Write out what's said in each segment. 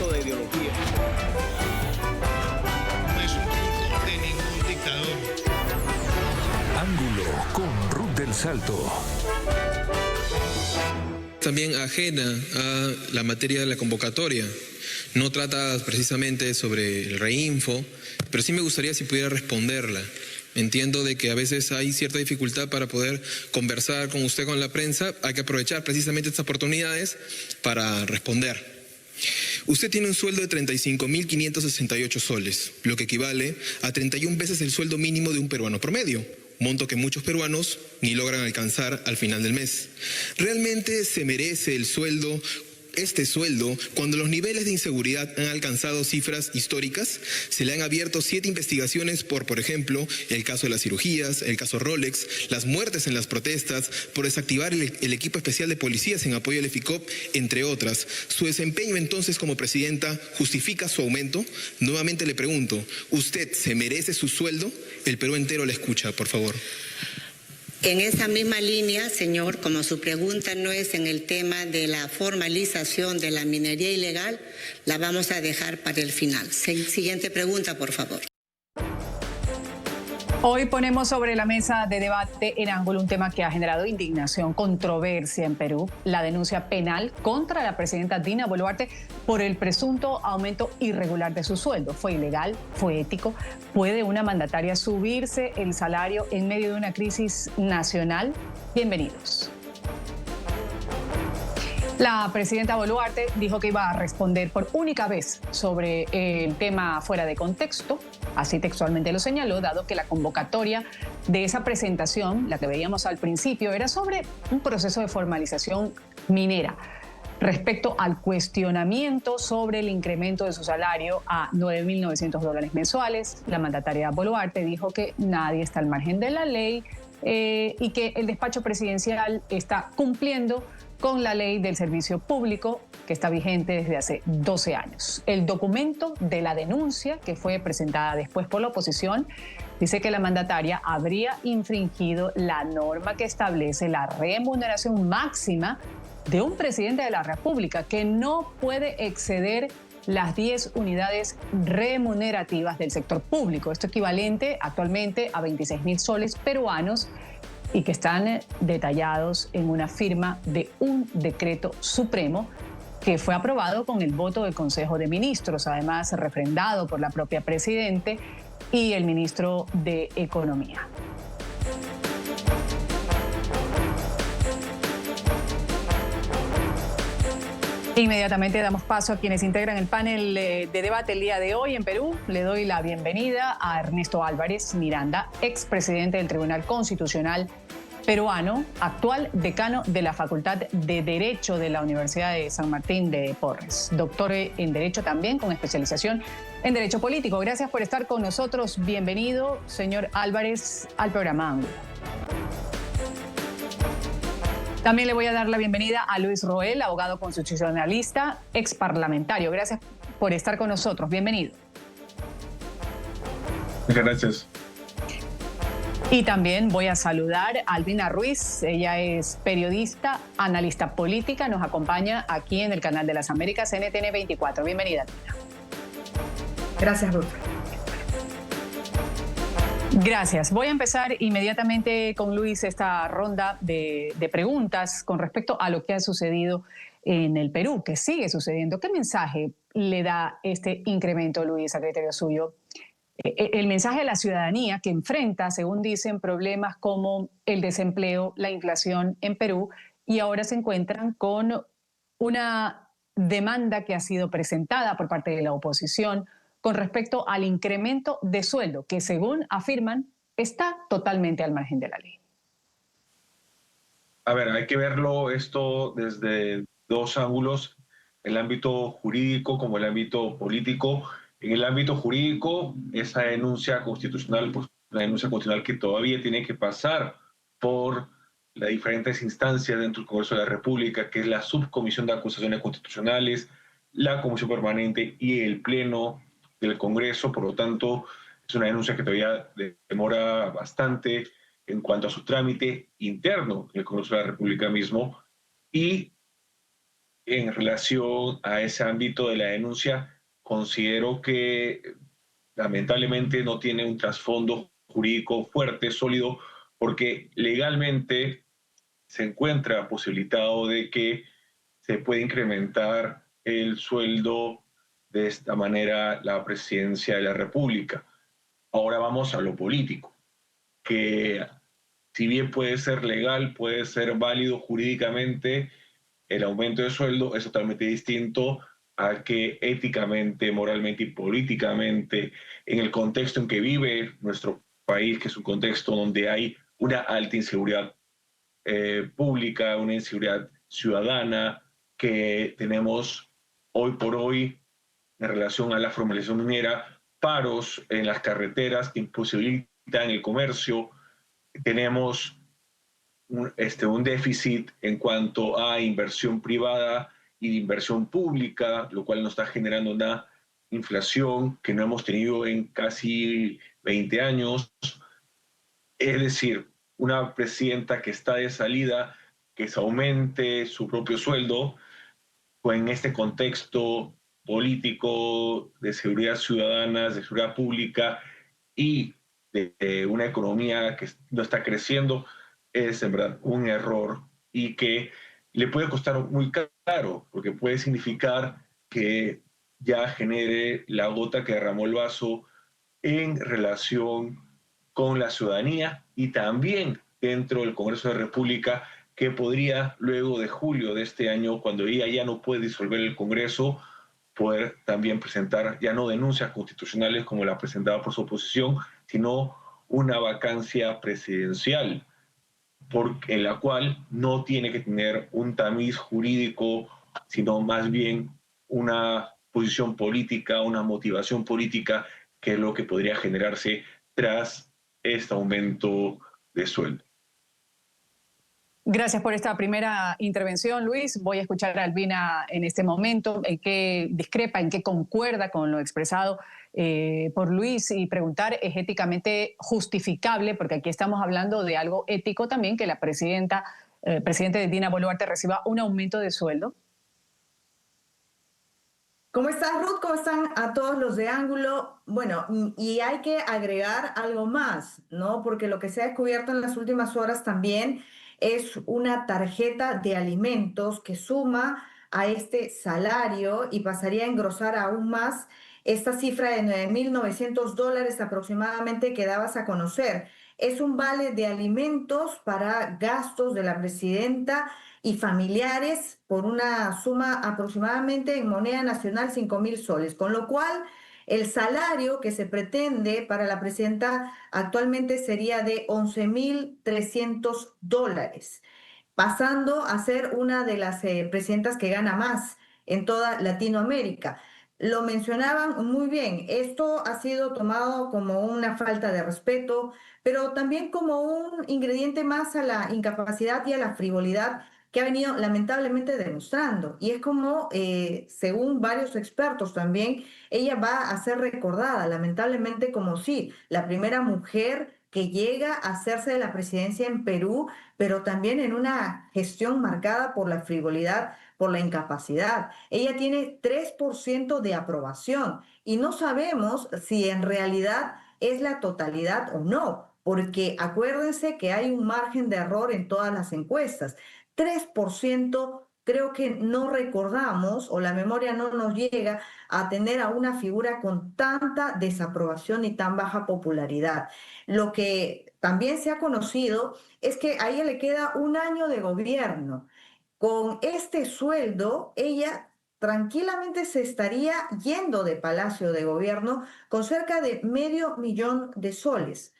acto de ideología. No es un truco de ningún dictador. Ángulo con Ruth del Salto. También ajena a la materia de la convocatoria. No trata precisamente sobre el reinfo, pero sí me gustaría si pudiera responderla. Entiendo de que a veces hay cierta dificultad para poder conversar con usted, con la prensa. Hay que aprovechar precisamente estas oportunidades para responder. Usted tiene un sueldo de 35.568 soles, lo que equivale a 31 veces el sueldo mínimo de un peruano promedio, monto que muchos peruanos ni logran alcanzar al final del mes. ¿Realmente se merece este sueldo cuando los niveles de inseguridad han alcanzado cifras históricas? Se le han abierto 7 investigaciones por ejemplo, el caso de las cirugías, el caso Rolex, las muertes en las protestas, por desactivar el equipo especial de policías en apoyo al EFICOP, entre otras. ¿Su desempeño entonces como presidenta justifica su aumento? Nuevamente le pregunto, ¿usted se merece su sueldo? El Perú entero le escucha, por favor. En esa misma línea, señor, como su pregunta no es en el tema de la formalización de la minería ilegal, la vamos a dejar para el final. Siguiente pregunta, por favor. Hoy ponemos sobre la mesa de debate en Ángulo un tema que ha generado indignación, controversia en Perú, la denuncia penal contra la presidenta Dina Boluarte por el presunto aumento irregular de su sueldo. ¿Fue ilegal? ¿Fue ético? ¿Puede una mandataria subirse el salario en medio de una crisis nacional? Bienvenidos. La presidenta Boluarte dijo que iba a responder por única vez sobre el tema fuera de contexto, así textualmente lo señaló, dado que la convocatoria de esa presentación, la que veíamos al principio, era sobre un proceso de formalización minera. Respecto al cuestionamiento sobre el incremento de su salario a $9.900 mensuales, la mandataria Boluarte dijo que nadie está al margen de la ley y que el despacho presidencial está cumpliendo con la ley del servicio público que está vigente desde hace 12 años. El documento de la denuncia que fue presentada después por la oposición dice que la mandataria habría infringido la norma que establece la remuneración máxima de un presidente de la República, que no puede exceder las 10 unidades remunerativas del sector público. Esto equivalente actualmente a 26.000 soles peruanos y que están detallados en una firma de un decreto supremo que fue aprobado con el voto del Consejo de Ministros, además refrendado por la propia presidente y el ministro de Economía. Inmediatamente damos paso a quienes integran el panel de debate el día de hoy en Perú. Le doy la bienvenida a Ernesto Álvarez Miranda, expresidente del Tribunal Constitucional peruano, actual decano de la Facultad de Derecho de la Universidad de San Martín de Porres. Doctor en Derecho también, con especialización en Derecho Político. Gracias por estar con nosotros. Bienvenido, señor Álvarez, al programa Ángulo. También le voy a dar la bienvenida a Luis Roel, abogado constitucionalista, exparlamentario. Gracias por estar con nosotros. Bienvenido. Muchas gracias. Y también voy a saludar a Albina Ruiz. Ella es periodista, analista política. Nos acompaña aquí en el canal de las Américas, NTN 24. Bienvenida, Albina. Gracias, Ruth. Gracias. Voy a empezar inmediatamente con Luis esta ronda de preguntas con respecto a lo que ha sucedido en el Perú, que sigue sucediendo. ¿Qué mensaje le da este incremento, Luis, a criterio suyo? El mensaje a la ciudadanía que enfrenta, según dicen, problemas como el desempleo, la inflación en Perú, y ahora se encuentran con una demanda que ha sido presentada por parte de la oposición con respecto al incremento de sueldo, que según afirman, está totalmente al margen de la ley. A ver, hay que verlo esto desde dos ángulos, el ámbito jurídico como el ámbito político. En el ámbito jurídico, esa denuncia constitucional, pues una denuncia constitucional que todavía tiene que pasar por las diferentes instancias dentro del Congreso de la República, que es la Subcomisión de Acusaciones Constitucionales, la Comisión Permanente y el Pleno del Congreso. Por lo tanto, es una denuncia que todavía demora bastante en cuanto a su trámite interno en el Congreso de la República mismo. Y En relación a ese ámbito de la denuncia, considero que lamentablemente no tiene un trasfondo jurídico fuerte, sólido, porque legalmente se encuentra posibilitado de que se puede incrementar el sueldo de esta manera la presidencia de la República. Ahora vamos a lo político, que si bien puede ser legal, puede ser válido jurídicamente, el aumento de sueldo es totalmente distinto a que éticamente, moralmente y políticamente, en el contexto en que vive nuestro país, que es un contexto donde hay una alta inseguridad pública, una inseguridad ciudadana, que tenemos hoy por hoy en relación a la formalización minera, paros en las carreteras que imposibilitan el comercio, tenemos un déficit en cuanto a inversión privada y de inversión pública, lo cual nos está generando una inflación que no hemos tenido en casi 20 años. Es decir, una presidenta que está de salida, que se aumente su propio sueldo, pues en este contexto político de seguridad ciudadana, de seguridad pública y de una economía que no está creciendo, es en verdad un error y que le puede costar muy caro, porque puede significar que ya genere la gota que derramó el vaso en relación con la ciudadanía y también dentro del Congreso de la República, que podría luego de julio de este año, cuando ella ya no puede disolver el Congreso, poder también presentar ya no denuncias constitucionales como la presentaba por su oposición, sino una vacancia presidencial, en la cual no tiene que tener un tamiz jurídico, sino más bien una posición política, una motivación política, que es lo que podría generarse tras este aumento de sueldo. Gracias por esta primera intervención, Luis. Voy a escuchar a Albina en este momento, en qué discrepa, en qué concuerda con lo expresado por Luis y preguntar, ¿es éticamente justificable? Porque aquí estamos hablando de algo ético también, que la presidente Dina Boluarte reciba un aumento de sueldo. ¿Cómo estás, Ruth? ¿Cómo están a todos los de Ángulo? Bueno, y hay que agregar algo más, ¿no? Porque lo que se ha descubierto en las últimas horas también es una tarjeta de alimentos que suma a este salario y pasaría a engrosar aún más esta cifra de $9,900 aproximadamente que dabas a conocer. Es un vale de alimentos para gastos de la presidenta y familiares por una suma aproximadamente en moneda nacional 5,000 soles, con lo cual el salario que se pretende para la presidenta actualmente sería de $11,300, pasando a ser una de las presidentas que gana más en toda Latinoamérica. Lo mencionaban muy bien, esto ha sido tomado como una falta de respeto, pero también como un ingrediente más a la incapacidad y a la frivolidad que ha venido lamentablemente demostrando. Y es como, según varios expertos también, ella va a ser recordada lamentablemente como sí, la primera mujer que llega a hacerse de la presidencia en Perú, pero también en una gestión marcada por la frivolidad, por la incapacidad. Ella tiene 3% de aprobación y no sabemos si en realidad es la totalidad o no, porque acuérdense que hay un margen de error en todas las encuestas. 3% creo que no recordamos o la memoria no nos llega a tener a una figura con tanta desaprobación y tan baja popularidad. Lo que también se ha conocido es que a ella le queda un año de gobierno. Con este sueldo, ella tranquilamente se estaría yendo de Palacio de Gobierno con cerca de $500,000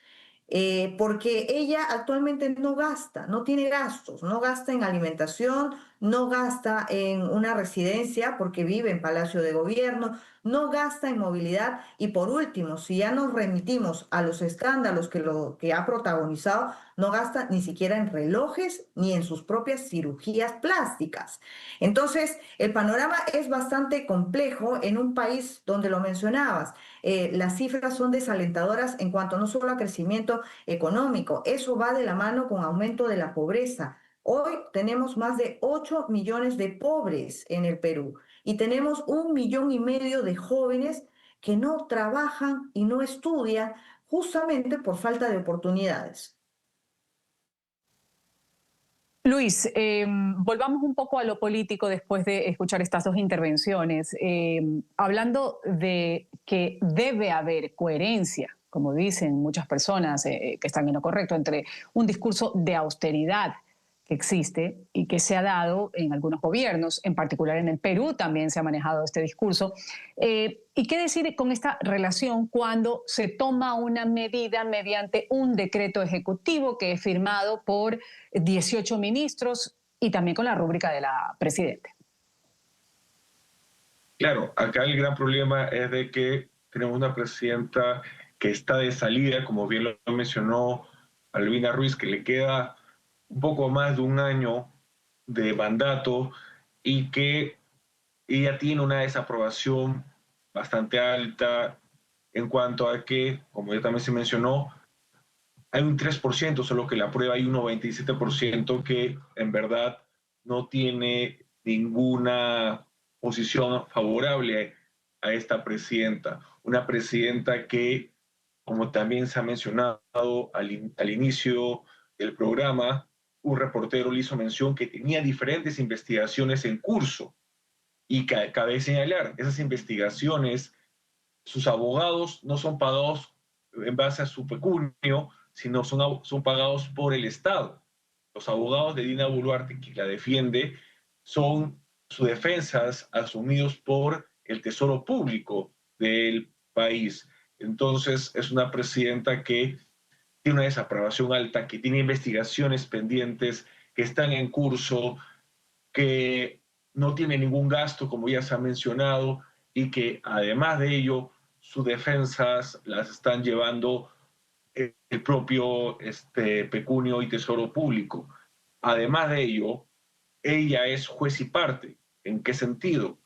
porque ella actualmente no gasta, no tiene gastos, no gasta en alimentación, no gasta en una residencia porque vive en Palacio de Gobierno, no gasta en movilidad y por último, si ya nos remitimos a los escándalos que ha protagonizado, no gasta ni siquiera en relojes ni en sus propias cirugías plásticas. Entonces, el panorama es bastante complejo en un país donde lo mencionabas. Las cifras son desalentadoras en cuanto no solo a crecimiento económico, eso va de la mano con aumento de la pobreza. Hoy tenemos más de 8 millones de pobres en el Perú y tenemos 1,5 millones de jóvenes que no trabajan y no estudian justamente por falta de oportunidades. Luis, volvamos un poco a lo político después de escuchar estas dos intervenciones. Hablando de que debe haber coherencia, como dicen muchas personas que están en lo correcto, entre un discurso de austeridad que existe y que se ha dado en algunos gobiernos, en particular en el Perú también se ha manejado este discurso. ¿Y qué decir con esta relación cuando se toma una medida mediante un decreto ejecutivo que es firmado por 18 ministros y también con la rúbrica de la presidenta? Claro, acá el gran problema es de que tenemos una presidenta que está de salida, como bien lo mencionó Albina Ruiz, que le queda un poco más de un año de mandato y que ella tiene una desaprobación bastante alta en cuanto a que, como ya también se mencionó, hay un 3% solo que la aprueba y un 97% que en verdad no tiene ninguna posición favorable a esta presidenta. Una presidenta que, como también se ha mencionado al inicio del programa, un reportero le hizo mención que tenía diferentes investigaciones en curso y que cabe señalar, esas investigaciones, sus abogados no son pagados en base a su pecunio, sino son pagados por el Estado. Los abogados de Dina Boluarte, que la defiende, son sus defensas asumidos por el Tesoro Público del país. Entonces, es una presidenta que tiene una desaprobación alta, que tiene investigaciones pendientes, que están en curso, que no tiene ningún gasto, como ya se ha mencionado, y que además de ello, sus defensas las están llevando el propio pecunio y tesoro público. Además de ello, ella es juez y parte. ¿En qué sentido?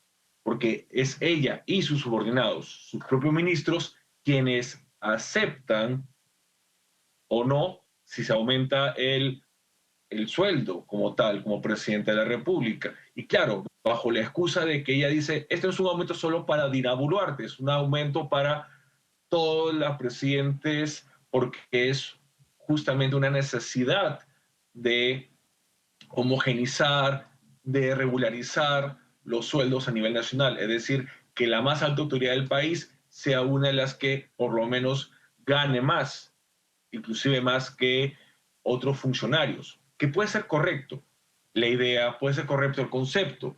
Porque es ella y sus subordinados, sus propios ministros, quienes aceptan o no si se aumenta el sueldo como tal, como presidente de la República. Y claro, bajo la excusa de que ella dice, este no es un aumento solo para Dina Boluarte, es un aumento para todos los presidentes porque es justamente una necesidad de homogenizar, de regularizar los sueldos a nivel nacional, es decir, que la más alta autoridad del país sea una de las que por lo menos gane más, inclusive más que otros funcionarios, que puede ser correcto la idea, puede ser correcto el concepto,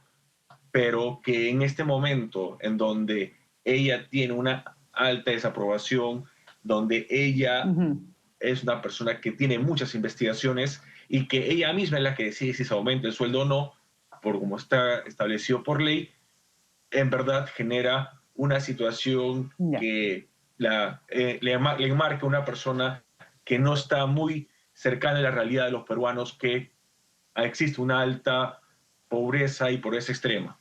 pero que en este momento en donde ella tiene una alta desaprobación, donde ella es una persona que tiene muchas investigaciones y que ella misma es la que decide si se aumenta el sueldo o no, por como está establecido por ley, en verdad genera una situación que le enmarca a una persona que no está muy cercana a la realidad de los peruanos, que existe una alta pobreza y pobreza extrema.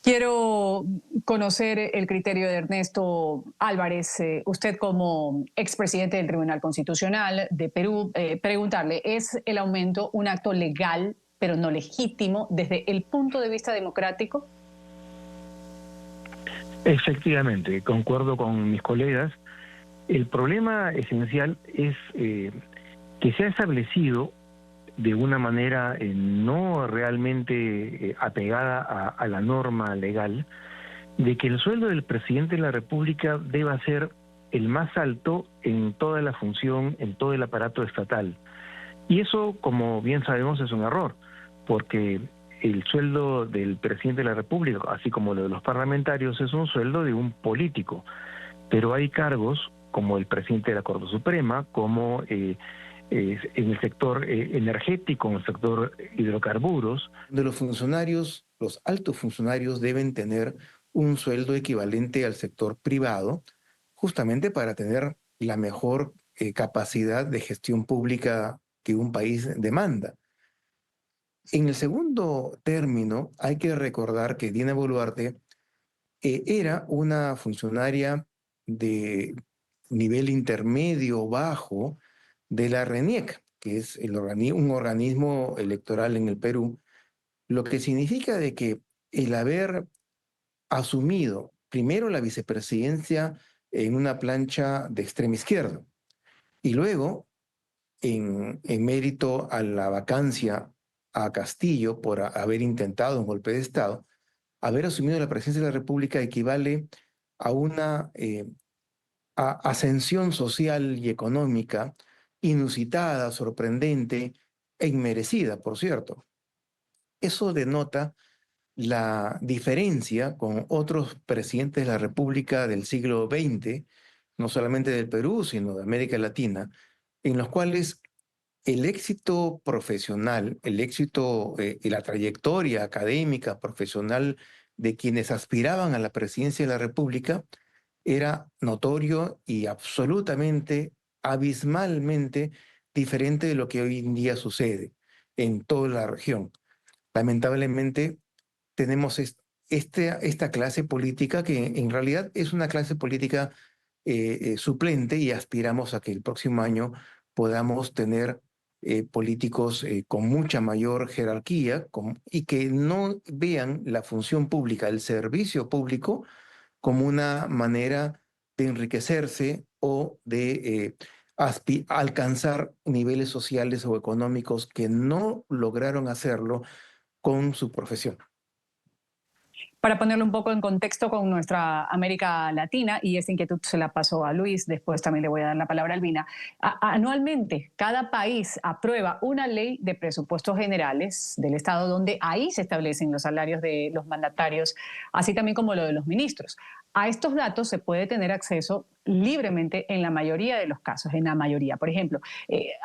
Quiero conocer el criterio de Ernesto Álvarez, usted como expresidente del Tribunal Constitucional de Perú, preguntarle, ¿es el aumento un acto legal pero no legítimo desde el punto de vista democrático? Efectivamente, concuerdo con mis colegas. El problema esencial es que se ha establecido de una manera no realmente apegada a la norma legal, de que el sueldo del presidente de la República deba ser el más alto en toda la función, en todo el aparato estatal. Y eso, como bien sabemos, es un error, porque el sueldo del presidente de la República, así como lo de los parlamentarios, es un sueldo de un político. Pero hay cargos como el presidente de la Corte Suprema, como en el sector energético, en el sector hidrocarburos. De los funcionarios, los altos funcionarios deben tener un sueldo equivalente al sector privado, justamente para tener la mejor capacidad de gestión pública que un país demanda. En el segundo término, hay que recordar que Dina Boluarte era una funcionaria de nivel intermedio bajo de la RENIEC. que es un organismo electoral en el Perú, lo que significa de que el haber asumido primero la vicepresidencia en una plancha de extrema izquierda y luego en mérito a la vacancia a Castillo por haber intentado un golpe de Estado, haber asumido la presidencia de la República equivale a una ascensión social y económica inusitada, sorprendente e inmerecida, por cierto. Eso denota la diferencia con otros presidentes de la República del siglo XX, no solamente del Perú, sino de América Latina, en los cuales el éxito profesional, el éxito y la trayectoria académica, profesional de quienes aspiraban a la presidencia de la República era notorio y absolutamente, abismalmente diferente de lo que hoy en día sucede en toda la región. Lamentablemente, tenemos esta clase política que en realidad es una clase política suplente y aspiramos a que el próximo año podamos tener políticos con mucha mayor jerarquía y que no vean la función pública, el servicio público, como una manera de enriquecerse o de alcanzar niveles sociales o económicos que no lograron hacerlo con su profesión. Para ponerlo un poco en contexto con nuestra América Latina, y esta inquietud se la paso a Luis, después también le voy a dar la palabra a Albina. Anualmente, cada país aprueba una ley de presupuestos generales del Estado donde ahí se establecen los salarios de los mandatarios, así también como lo de los ministros. A estos datos se puede tener acceso libremente en la mayoría de los casos, en la mayoría. Por ejemplo,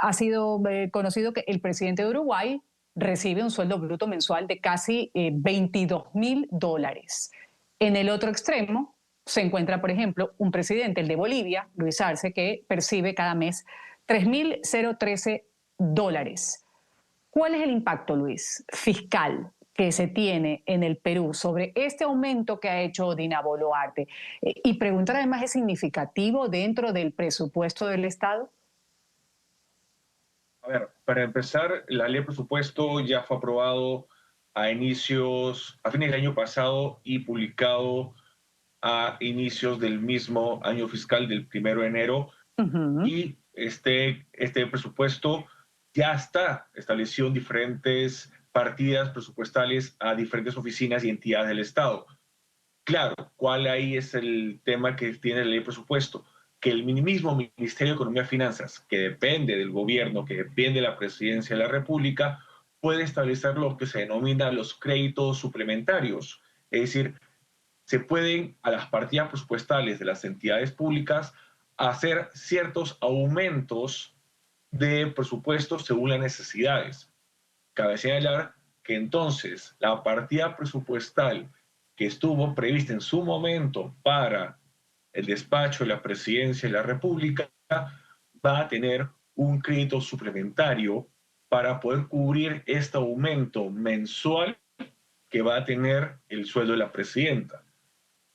ha sido conocido que el presidente de Uruguay recibe un sueldo bruto mensual de casi $22.000. En el otro extremo se encuentra, por ejemplo, un presidente, el de Bolivia, Luis Arce, que percibe cada mes $3.013. ¿Cuál es el impacto, Luis, fiscal que se tiene en el Perú sobre este aumento que ha hecho Dina Boluarte? Y preguntar además, ¿es significativo dentro del presupuesto del Estado? A ver, para empezar, la ley de presupuesto ya fue aprobado a fines del año pasado y publicado a inicios del mismo año fiscal del 1 de enero. Y este presupuesto ya está establecido en diferentes partidas presupuestales a diferentes oficinas y entidades del Estado. Claro, ¿cuál ahí es el tema que tiene la ley de presupuesto? Que el mismo Ministerio de Economía y Finanzas, que depende del gobierno, que depende de la presidencia de la República, puede establecer lo que se denomina los créditos suplementarios. Es decir, se pueden a las partidas presupuestales de las entidades públicas hacer ciertos aumentos de presupuessto según las necesidades. Cabe señalar que entonces la partida presupuestal que estuvo prevista en su momento para el despacho de la presidencia de la República va a tener un crédito suplementario para poder cubrir este aumento mensual que va a tener el sueldo de la presidenta.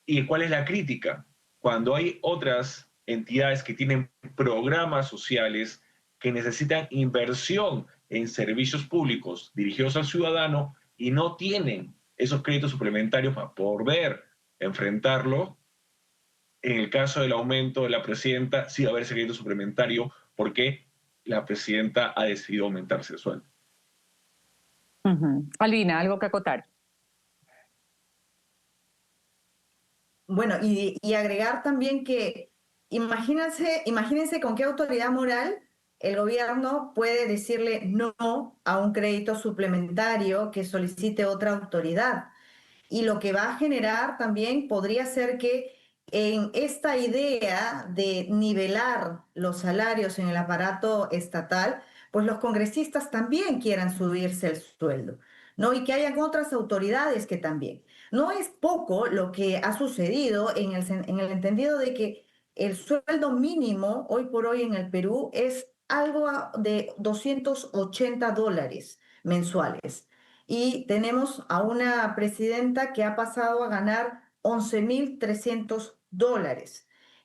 ¿Y cuál es la crítica? Cuando hay otras entidades que tienen programas sociales que necesitan inversión en servicios públicos dirigidos al ciudadano y no tienen esos créditos suplementarios para poder enfrentarlo, en el caso del aumento de la presidenta, sí va a haber ese crédito suplementario porque la presidenta ha decidido aumentarse el sueldo. Albina, ¿algo que acotar? Bueno, y agregar también que imagínense con qué autoridad moral el gobierno puede decirle no a un crédito suplementario que solicite otra autoridad. Y lo que va a generar también podría ser que en esta idea de nivelar los salarios en el aparato estatal, pues los congresistas también quieran subirse el sueldo, ¿no? Y que hayan otras autoridades que también. No es poco lo que ha sucedido en el entendido de que el sueldo mínimo hoy por hoy en el Perú es algo de $280 mensuales. Y tenemos a una presidenta que ha pasado a ganar $11.300.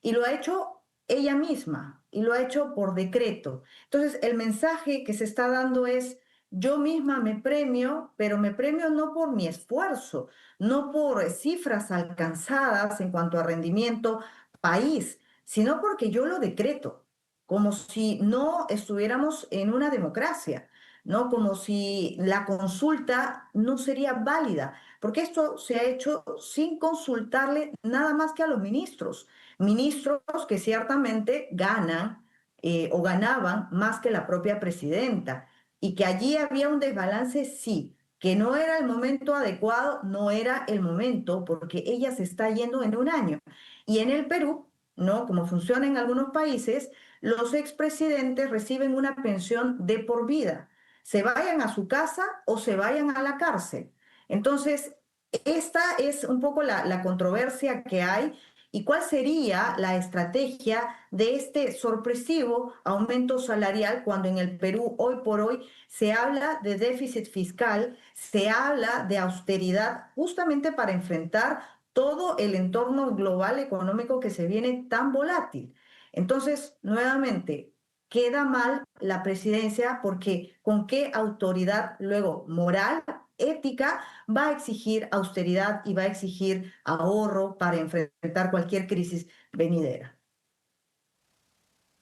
Y lo ha hecho ella misma. y lo ha hecho por decreto. Entonces, el mensaje que se está dando es: yo misma me premio, pero me premio no por mi esfuerzo, no por cifras alcanzadas en cuanto a rendimiento país, sino porque yo lo decreto, como si no estuviéramos en una democracia, ¿no? Como si la consulta no sería válida, porque esto se ha hecho sin consultarle nada más que a los ministros, ministros que ciertamente ganan o ganaban más que la propia presidenta, y que allí había un desbalance, sí, que no era el momento adecuado, no era el momento, porque ella se está yendo en un año. Y en el Perú, ¿no? Como funciona en algunos países, los expresidentes reciben una pensión de por vida, se vayan a su casa o se vayan a la cárcel. Entonces, esta es un poco la controversia que hay. ¿Y cuál sería la estrategia de este sorpresivo aumento salarial cuando en el Perú hoy por hoy se habla de déficit fiscal, se habla de austeridad justamente para enfrentar todo el entorno global económico que se viene tan volátil? Entonces, nuevamente, queda mal la presidencia, porque ¿con qué autoridad luego moral, ética, va a exigir austeridad y va a exigir ahorro para enfrentar cualquier crisis venidera?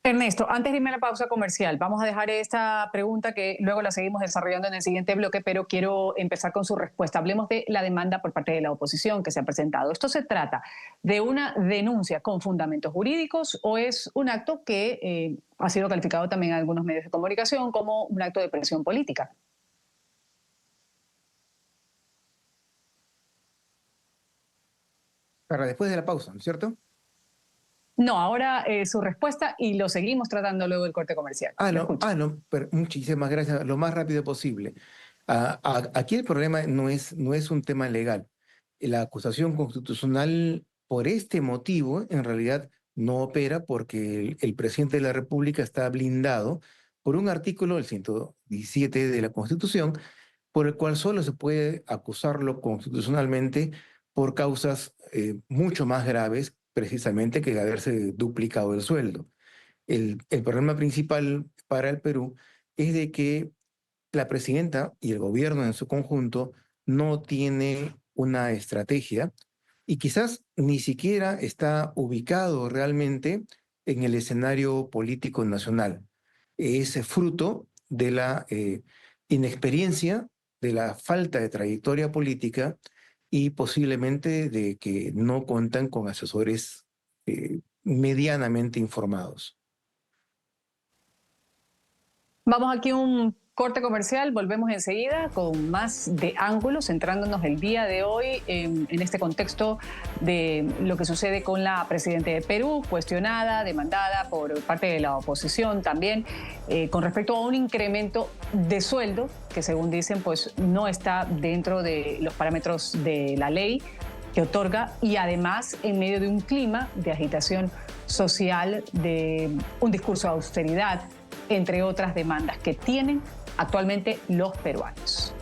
Ernesto, antes de irme a la pausa comercial, vamos a dejar esta pregunta que luego la seguimos desarrollando en el siguiente bloque, pero quiero empezar con su respuesta. Hablemos de la demanda por parte de la oposición que se ha presentado. ¿Esto se trata de una denuncia con fundamentos jurídicos o es un acto que ha sido calificado también en algunos medios de comunicación como un acto de presión política? Para después de la pausa, ¿no es cierto? No, ahora su respuesta y lo seguimos tratando luego del corte comercial. No, pero muchísimas gracias. Lo más rápido posible. Aquí el problema no es un tema legal. La acusación constitucional por este motivo en realidad no opera, porque el presidente de la República está blindado por un artículo, el 117 de la Constitución, por el cual solo se puede acusarlo constitucionalmente por causas mucho más graves, precisamente, que de haberse duplicado el sueldo. El problema principal para el Perú es de que la presidenta y el gobierno en su conjunto no tiene una estrategia y quizás ni siquiera está ubicado realmente en el escenario político nacional. Es fruto de la inexperiencia, de la falta de trayectoria política y posiblemente de que no cuentan con asesores medianamente informados. Vamos aquí a un corte comercial, volvemos enseguida con más de ángulos, centrándonos el día de hoy en este contexto de lo que sucede con la presidenta de Perú, cuestionada, demandada por parte de la oposición también, con respecto a un incremento de sueldo que, según dicen, pues no está dentro de los parámetros de la ley que otorga, y además en medio de un clima de agitación social, de un discurso de austeridad, entre otras demandas que tienen actualmente los peruanos.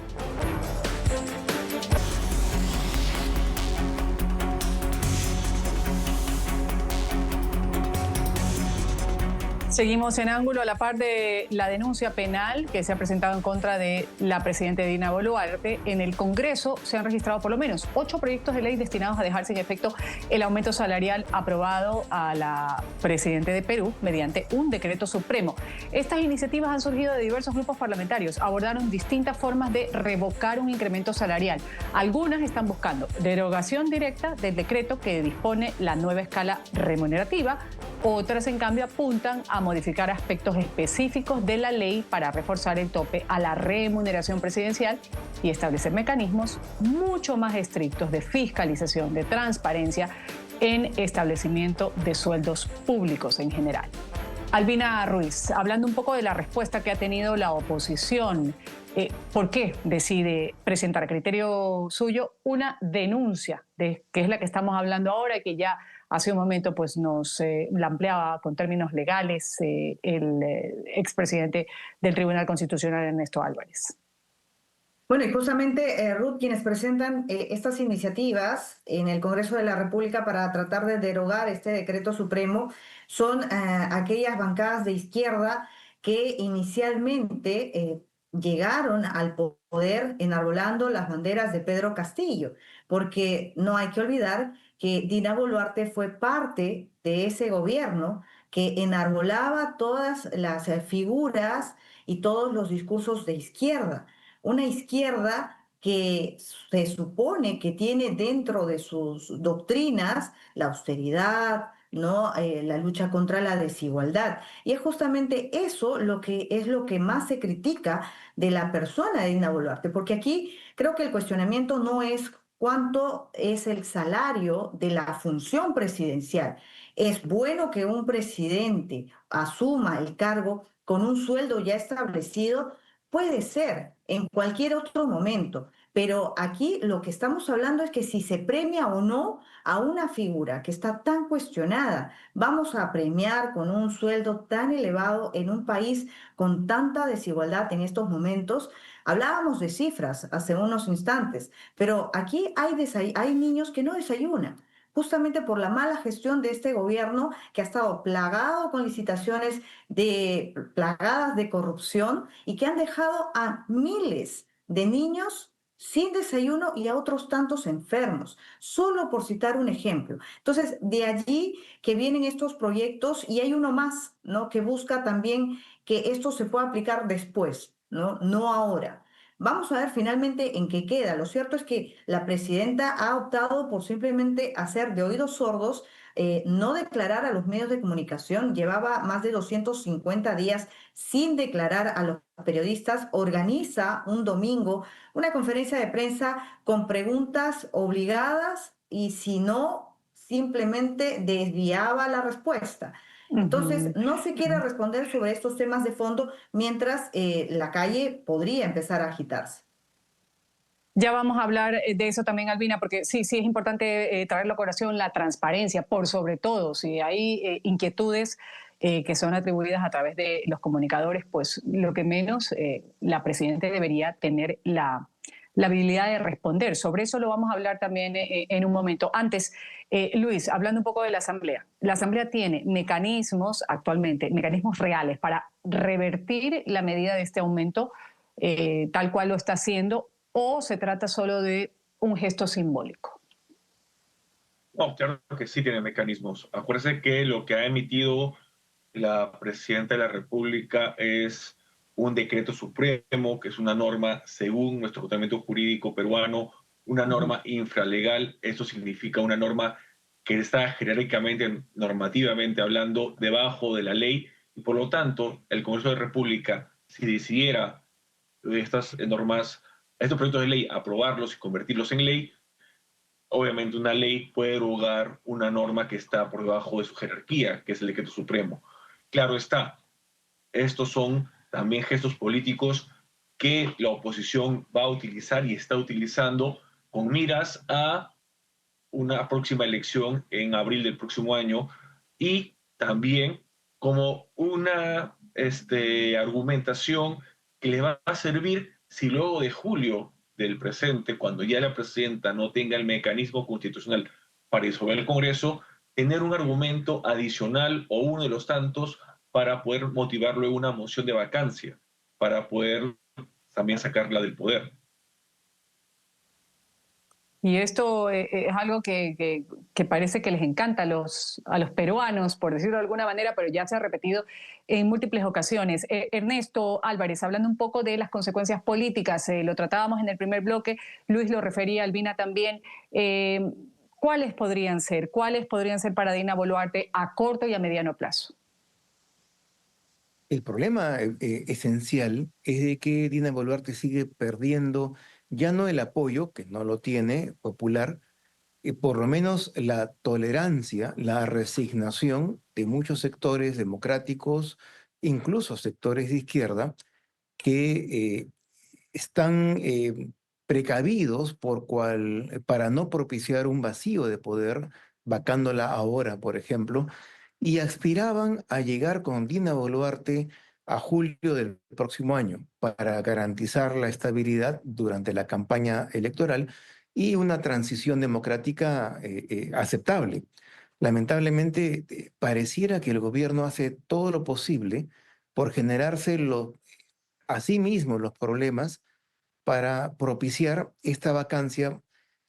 Seguimos en ángulo a la par de la denuncia penal que se ha presentado en contra de la presidenta Dina Boluarte. En el Congreso se han registrado por lo menos 8 proyectos de ley destinados a dejar sin efecto el aumento salarial aprobado a la presidenta de Perú mediante un decreto supremo. Estas iniciativas han surgido de diversos grupos parlamentarios. Abordaron distintas formas de revocar un incremento salarial. Algunas están buscando derogación directa del decreto que dispone la nueva escala remunerativa. Otras, en cambio, apuntan a modificar aspectos específicos de la ley para reforzar el tope a la remuneración presidencial y establecer mecanismos mucho más estrictos de fiscalización, de transparencia en establecimiento de sueldos públicos en general. Albina Ruiz, hablando un poco de la respuesta que ha tenido la oposición, ¿por qué decide presentar a criterio suyo una denuncia, que es la que estamos hablando ahora y que ya hace un momento pues nos la ampliaba con términos legales el expresidente del Tribunal Constitucional, Ernesto Álvarez? Bueno, y justamente, Ruth, quienes presentan estas iniciativas en el Congreso de la República para tratar de derogar este decreto supremo son aquellas bancadas de izquierda que inicialmente llegaron al poder enarbolando las banderas de Pedro Castillo, porque no hay que olvidar que Dina Boluarte fue parte de ese gobierno que enarbolaba todas las figuras y todos los discursos de izquierda. Una izquierda que se supone que tiene dentro de sus doctrinas la austeridad, ¿no? La lucha contra la desigualdad. Y es justamente eso lo que más se critica de la persona de Dina Boluarte, porque aquí creo que el cuestionamiento no es cuánto es el salario de la función presidencial. Es bueno que un presidente asuma el cargo con un sueldo ya establecido. Puede ser en cualquier otro momento, pero aquí lo que estamos hablando es que si se premia o no a una figura que está tan cuestionada, vamos a premiar con un sueldo tan elevado en un país con tanta desigualdad en estos momentos. Hablábamos de cifras hace unos instantes, pero aquí hay niños que no desayunan, justamente por la mala gestión de este gobierno que ha estado plagado con licitaciones plagadas de corrupción y que han dejado a miles de niños sin desayuno y a otros tantos enfermos, solo por citar un ejemplo. Entonces, de allí que vienen estos proyectos y hay uno más, ¿no? Que busca también que esto se pueda aplicar después, ¿no? No ahora. Vamos a ver finalmente en qué queda. Lo cierto es que la presidenta ha optado por simplemente hacer de oídos sordos, no declarar a los medios de comunicación. Llevaba más de 250 días sin declarar a los periodistas. Organiza un domingo una conferencia de prensa con preguntas obligadas y si no, simplemente desviaba la respuesta. Entonces, no se quiere responder sobre estos temas de fondo mientras la calle podría empezar a agitarse. Ya vamos a hablar de eso también, Albina, porque sí, sí es importante traer a colación la transparencia, por sobre todo, si hay inquietudes que son atribuidas a través de los comunicadores, pues lo que menos la presidenta debería tener la habilidad de responder. Sobre eso lo vamos a hablar también en un momento. Antes, Luis, hablando un poco de la Asamblea tiene mecanismos actualmente, mecanismos reales para revertir la medida de este aumento tal cual lo está haciendo, o se trata solo de un gesto simbólico. No, claro que sí tiene mecanismos. Acuérdense que lo que ha emitido la presidenta de la República es un decreto supremo, que es una norma, según nuestro ordenamiento jurídico peruano, una norma infralegal. Esto significa una norma que está jerárquicamente, normativamente hablando, debajo de la ley, y por lo tanto, el Congreso de la República, si decidiera estas normas, estos proyectos de ley, aprobarlos y convertirlos en ley, obviamente una ley puede derogar una norma que está por debajo de su jerarquía, que es el decreto supremo. Claro está, estos son también gestos políticos que la oposición va a utilizar y está utilizando con miras a una próxima elección en abril del próximo año, y también como una argumentación que le va a servir si luego de julio del presente, cuando ya la presidenta no tenga el mecanismo constitucional para disolver el Congreso, tener un argumento adicional o uno de los tantos para poder motivar luego una moción de vacancia, para poder también sacarla del poder. Y esto es algo que parece que les encanta a los peruanos, por decirlo de alguna manera, pero ya se ha repetido en múltiples ocasiones. Ernesto Álvarez, hablando un poco de las consecuencias políticas, lo tratábamos en el primer bloque, Luis lo refería, Albina también. ¿Cuáles podrían ser? ¿Cuáles podrían ser para Dina Boluarte a corto y a mediano plazo? El problema esencial es de que Dina Boluarte sigue perdiendo ya no el apoyo, que no lo tiene, popular, por lo menos la tolerancia, la resignación de muchos sectores democráticos, incluso sectores de izquierda, que están precavidos para no propiciar un vacío de poder, vacándola ahora, por ejemplo, y aspiraban a llegar con Dina Boluarte a julio del próximo año para garantizar la estabilidad durante la campaña electoral y una transición democrática aceptable. Lamentablemente, pareciera que el gobierno hace todo lo posible por generarse a sí mismo los problemas para propiciar esta vacancia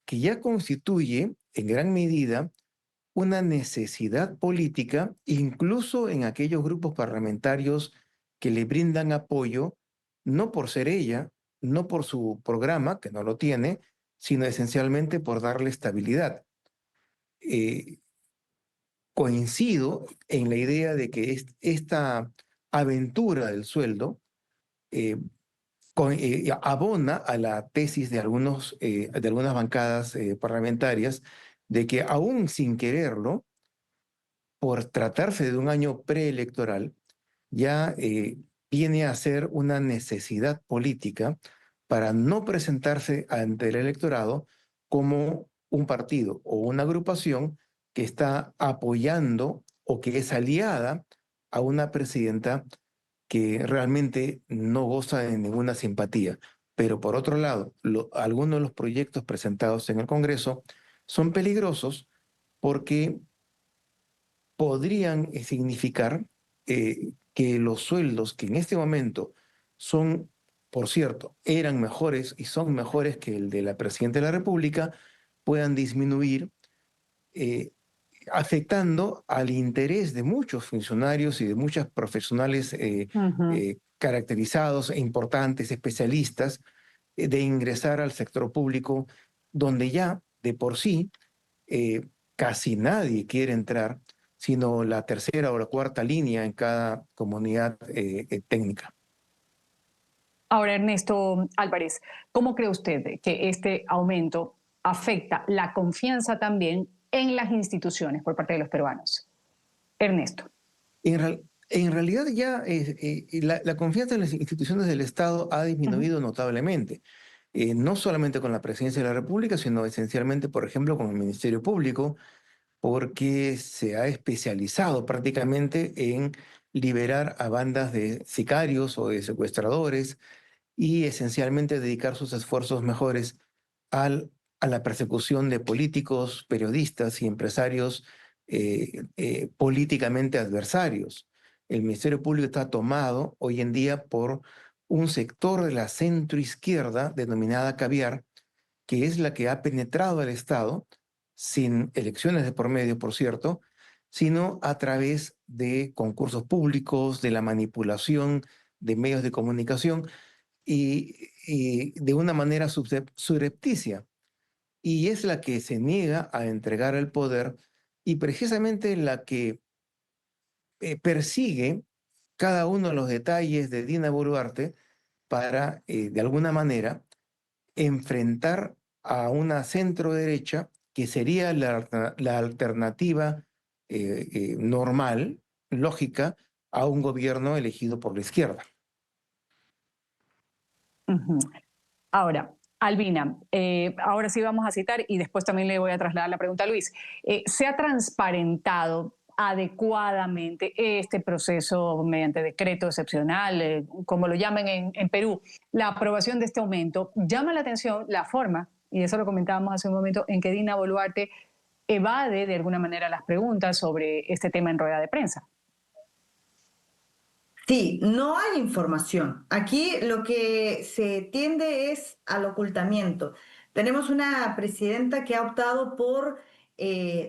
que ya constituye en gran medida una necesidad política, incluso en aquellos grupos parlamentarios que le brindan apoyo, no por ser ella, no por su programa, que no lo tiene, sino esencialmente por darle estabilidad. Eh, Coincido en la idea de que esta aventura del sueldo abona a la tesis de de algunas bancadas parlamentarias de que aún sin quererlo, por tratarse de un año preelectoral, ya viene a ser una necesidad política para no presentarse ante el electorado como un partido o una agrupación que está apoyando o que es aliada a una presidenta que realmente no goza de ninguna simpatía. Pero por otro lado, algunos de los proyectos presentados en el Congreso son peligrosos porque podrían significar que los sueldos que en este momento son, por cierto, eran mejores y son mejores que el de la Presidenta de la República, puedan disminuir, eh, afectando al interés de muchos funcionarios y de muchos profesionales caracterizados e importantes, especialistas, de ingresar al sector público, donde ya de por sí casi nadie quiere entrar, sino la tercera o la cuarta línea en cada comunidad técnica. Ahora, Ernesto Álvarez, ¿cómo cree usted que este aumento afecta la confianza también en las instituciones por parte de los peruanos? Ernesto. En realidad ya la confianza en las instituciones del Estado ha disminuido notablemente. No solamente con la Presidencia de la República, sino esencialmente, por ejemplo, con el Ministerio Público, porque se ha especializado prácticamente en liberar a bandas de sicarios o de secuestradores y esencialmente dedicar sus esfuerzos mejores a la persecución de políticos, periodistas y empresarios políticamente adversarios. El Ministerio Público está tomado hoy en día por un sector de la centroizquierda denominada caviar, que es la que ha penetrado al Estado, sin elecciones de por medio, por cierto, sino a través de concursos públicos, de la manipulación de medios de comunicación y de una manera surrepticia. Y es la que se niega a entregar el poder y precisamente la que persigue cada uno de los detalles de Dina Boluarte para, de alguna manera, enfrentar a una centro derecha que sería la alternativa normal, lógica, a un gobierno elegido por la izquierda. Ahora, Albina, ahora sí vamos a citar y después también le voy a trasladar la pregunta a Luis. ¿Se ha transparentado adecuadamente este proceso mediante decreto excepcional, como lo llaman en Perú? La aprobación de este aumento llama la atención la forma, y eso lo comentábamos hace un momento, en que Dina Boluarte evade de alguna manera las preguntas sobre este tema en rueda de prensa. Sí, no hay información. Aquí lo que se tiende es al ocultamiento. Tenemos una presidenta que ha optado por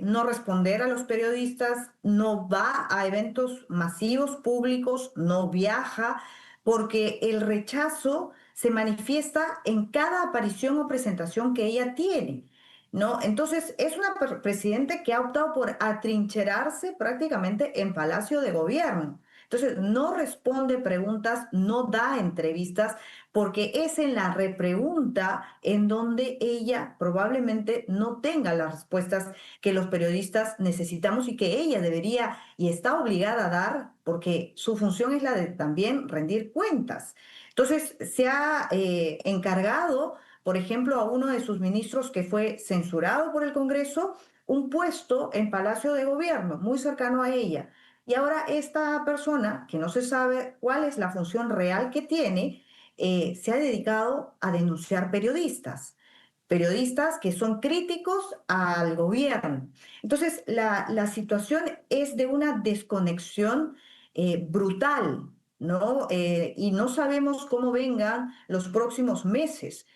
no responder a los periodistas, no va a eventos masivos públicos, no viaja, porque el rechazo se manifiesta en cada aparición o presentación que ella tiene, ¿no? Entonces, es una presidenta que ha optado por atrincherarse prácticamente en Palacio de Gobierno. Entonces, no responde preguntas, no da entrevistas, porque es en la repregunta en donde ella probablemente no tenga las respuestas que los periodistas necesitamos y que ella debería y está obligada a dar, porque su función es la de también rendir cuentas. Entonces, se ha encargado, por ejemplo, a uno de sus ministros que fue censurado por el Congreso, un puesto en Palacio de Gobierno, muy cercano a ella. Y ahora esta persona, que no se sabe cuál es la función real que tiene, se ha dedicado a denunciar periodistas que son críticos al gobierno. Entonces, la situación es de una desconexión brutal, ¿no? Y no sabemos cómo vengan los próximos meses.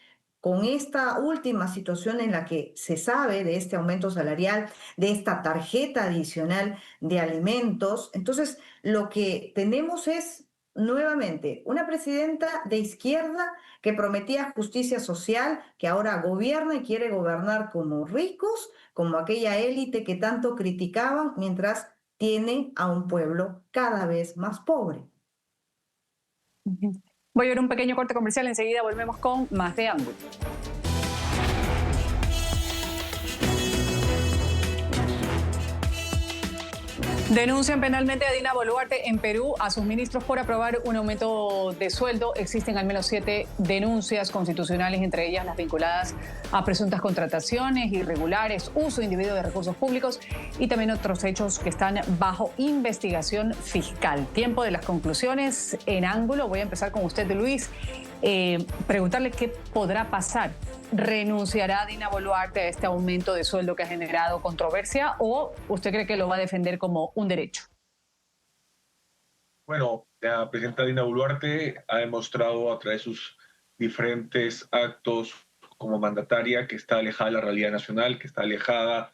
Con esta última situación en la que se sabe de este aumento salarial, de esta tarjeta adicional de alimentos, entonces lo que tenemos es nuevamente una presidenta de izquierda que prometía justicia social, que ahora gobierna y quiere gobernar como ricos, como aquella élite que tanto criticaban, mientras tiene a un pueblo cada vez más pobre. Voy a ver un pequeño corte comercial, enseguida volvemos con más de Ángulo. Denuncian penalmente a Dina Boluarte en Perú a sus ministros por aprobar un aumento de sueldo. Existen al menos 7 denuncias constitucionales, entre ellas las vinculadas a presuntas contrataciones irregulares, uso indebido de recursos públicos y también otros hechos que están bajo investigación fiscal. Tiempo de las conclusiones en Ángulo. Voy a empezar con usted, Luis. Preguntarle qué podrá pasar. ¿Renunciará Dina Boluarte a este aumento de sueldo que ha generado controversia o usted cree que lo va a defender como un derecho? Bueno, la presidenta Dina Boluarte ha demostrado a través de sus diferentes actos como mandataria que está alejada de la realidad nacional, que está alejada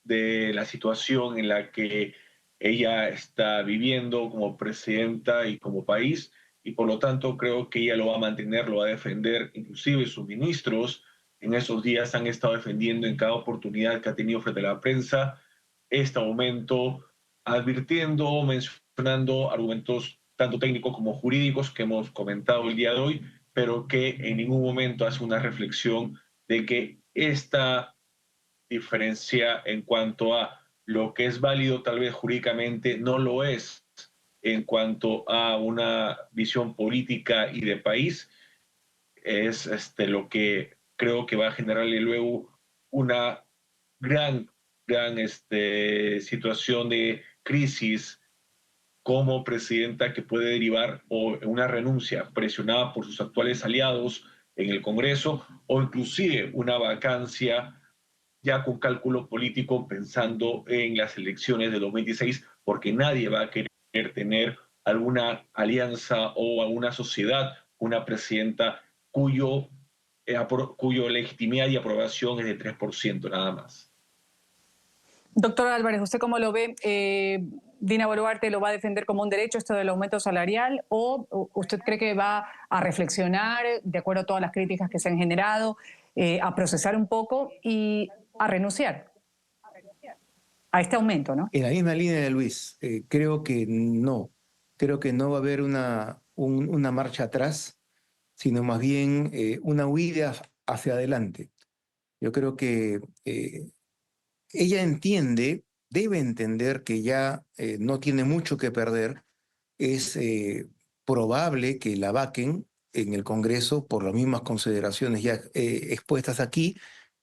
de la situación en la que ella está viviendo como presidenta y como país, y por lo tanto creo que ella lo va a mantener, lo va a defender. Inclusive sus ministros en esos días han estado defendiendo en cada oportunidad que ha tenido frente a la prensa este aumento, advirtiendo, mencionando argumentos tanto técnicos como jurídicos que hemos comentado el día de hoy, pero que en ningún momento hace una reflexión de que esta diferencia en cuanto a lo que es válido tal vez jurídicamente no lo es en cuanto a una visión política y de país, es lo que creo que va a generarle luego una gran situación de crisis como presidenta que puede derivar o una renuncia presionada por sus actuales aliados en el Congreso o inclusive una vacancia ya con cálculo político pensando en las elecciones de 2016, porque nadie va a querer tener alguna alianza o alguna sociedad, una presidenta cuyo legitimidad y aprobación es de 3% nada más. Doctor Álvarez, ¿usted cómo lo ve? ¿Dina Boluarte lo va a defender como un derecho esto del aumento salarial o usted cree que va a reflexionar, de acuerdo a todas las críticas que se han generado, a procesar un poco y a renunciar a este aumento, ¿no? En la misma línea de Luis, creo que no va a haber una marcha atrás, sino más bien una huida hacia adelante. Yo creo que ella debe entender que ya no tiene mucho que perder. Es probable que la vaquen en el Congreso por las mismas consideraciones ya expuestas aquí.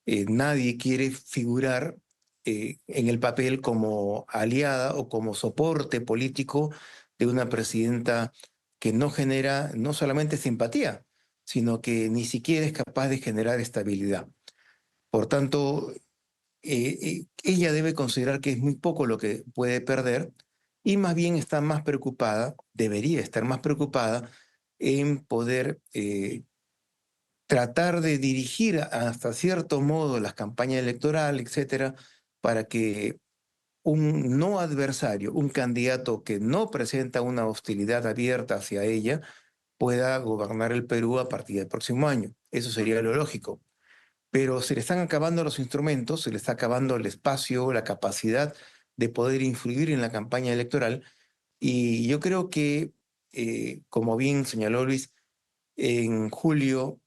Nadie quiere figurar en el papel como aliada o como soporte político de una presidenta que no genera no solamente simpatía, sino que ni siquiera es capaz de generar estabilidad. Por tanto, ella debe considerar que es muy poco lo que puede perder y más bien está más preocupada, debería estar más preocupada en poder tratar de dirigir hasta cierto modo las campañas electorales, etcétera, para que un no adversario, un candidato que no presenta una hostilidad abierta hacia ella, pueda gobernar el Perú a partir del próximo año. Eso sería lo lógico. Pero se le están acabando los instrumentos, se le está acabando el espacio, la capacidad de poder influir en la campaña electoral. Y yo creo que, como bien señaló Luis, en julio,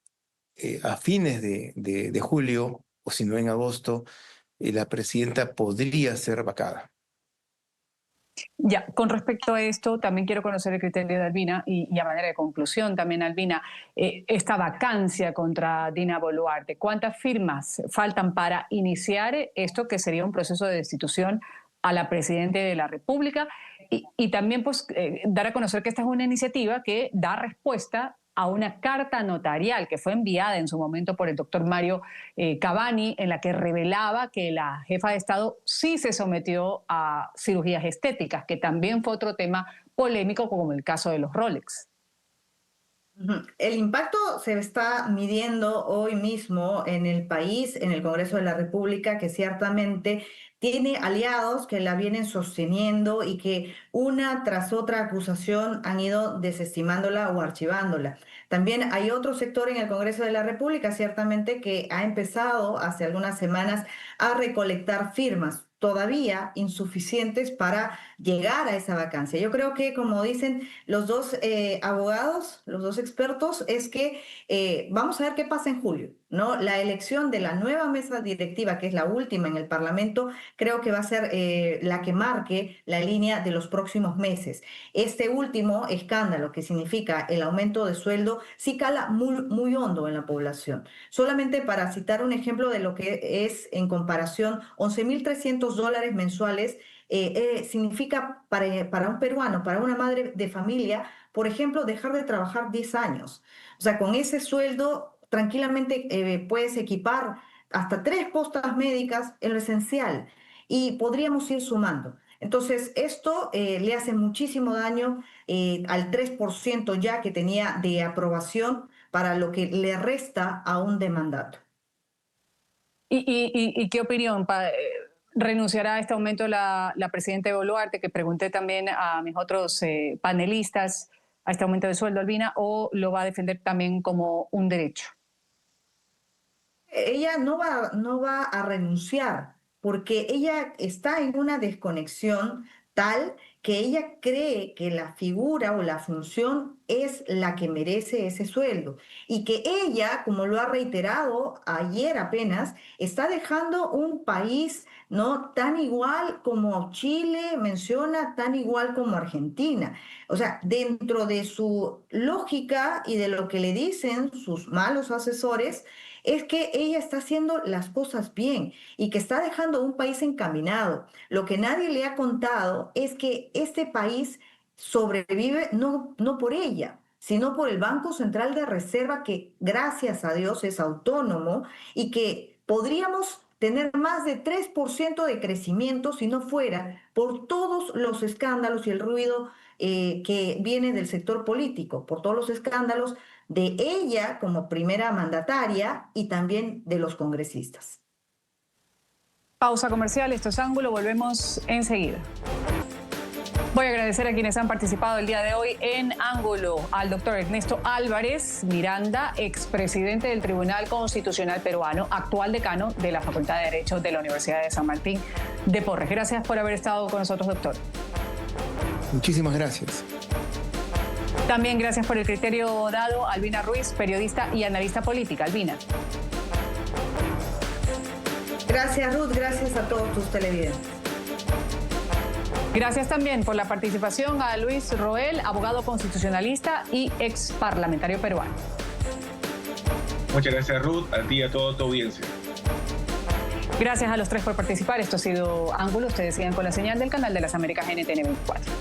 a fines de julio, o si no en agosto, la presidenta podría ser vacada. Ya, con respecto a esto, también quiero conocer el criterio de Albina y a manera de conclusión también, Albina, esta vacancia contra Dina Boluarte, ¿cuántas firmas faltan para iniciar esto que sería un proceso de destitución a la Presidenta de la República? Y también pues, dar a conocer que esta es una iniciativa que da respuesta a una carta notarial que fue enviada en su momento por el doctor Mario Cavani, en la que revelaba que la jefa de Estado sí se sometió a cirugías estéticas, que también fue otro tema polémico, como el caso de los Rolex. El impacto se está midiendo hoy mismo en el país, en el Congreso de la República, que ciertamente tiene aliados que la vienen sosteniendo y que una tras otra acusación han ido desestimándola o archivándola. También hay otro sector en el Congreso de la República, ciertamente, que ha empezado hace algunas semanas a recolectar firmas, todavía insuficientes para llegar a esa vacancia. Yo creo que, como dicen los dos abogados, los dos expertos, es que vamos a ver qué pasa en julio, ¿no? La elección de la nueva mesa directiva, que es la última en el Parlamento, creo que va a ser la que marque la línea de los próximos meses. Este último escándalo, que significa el aumento de sueldo, sí cala muy, muy hondo en la población. Solamente para citar un ejemplo de lo que es en comparación, $11.300 mensuales significa para un peruano, para una madre de familia, por ejemplo, dejar de trabajar 10 años. O sea, con ese sueldo tranquilamente puedes equipar hasta 3 postas médicas en lo esencial y podríamos ir sumando. Entonces, esto le hace muchísimo daño al 3% ya que tenía de aprobación para lo que le resta a un demandato. ¿Y qué opinión? ¿Renunciará a este aumento la presidenta Boluarte, que pregunté también a mis otros panelistas, a este aumento de sueldo, Albina, o lo va a defender también como un derecho? Ella no va a renunciar, porque ella está en una desconexión tal que ella cree que la figura o la función es la que merece ese sueldo y que ella, como lo ha reiterado ayer apenas, está dejando un país, ¿no?, tan igual como Chile menciona, tan igual como Argentina. O sea, dentro de su lógica y de lo que le dicen sus malos asesores, es que ella está haciendo las cosas bien y que está dejando un país encaminado. Lo que nadie le ha contado es que este país sobrevive no por ella, sino por el Banco Central de Reserva, que gracias a Dios es autónomo y que podríamos tener más de 3% de crecimiento si no fuera por todos los escándalos y el ruido que viene del sector político, por todos los escándalos de ella como primera mandataria y también de los congresistas. Pausa comercial, esto es Ángulo, volvemos enseguida. Voy a agradecer a quienes han participado el día de hoy en Ángulo. Al doctor Ernesto Álvarez Miranda, expresidente del Tribunal Constitucional Peruano, actual decano de la Facultad de Derecho de la Universidad de San Martín de Porres. Gracias por haber estado con nosotros, doctor. Muchísimas gracias. También gracias por el criterio dado a Albina Ruiz, periodista y analista política. Albina. Gracias, Ruth. Gracias a todos tus televidentes. Gracias también por la participación a Luis Roel, abogado constitucionalista y ex parlamentario peruano. Muchas gracias, Ruth, a ti y a toda tu audiencia. Gracias a los tres por participar. Esto ha sido Ángulo. Ustedes sigan con la señal del canal de las Américas NTN 24.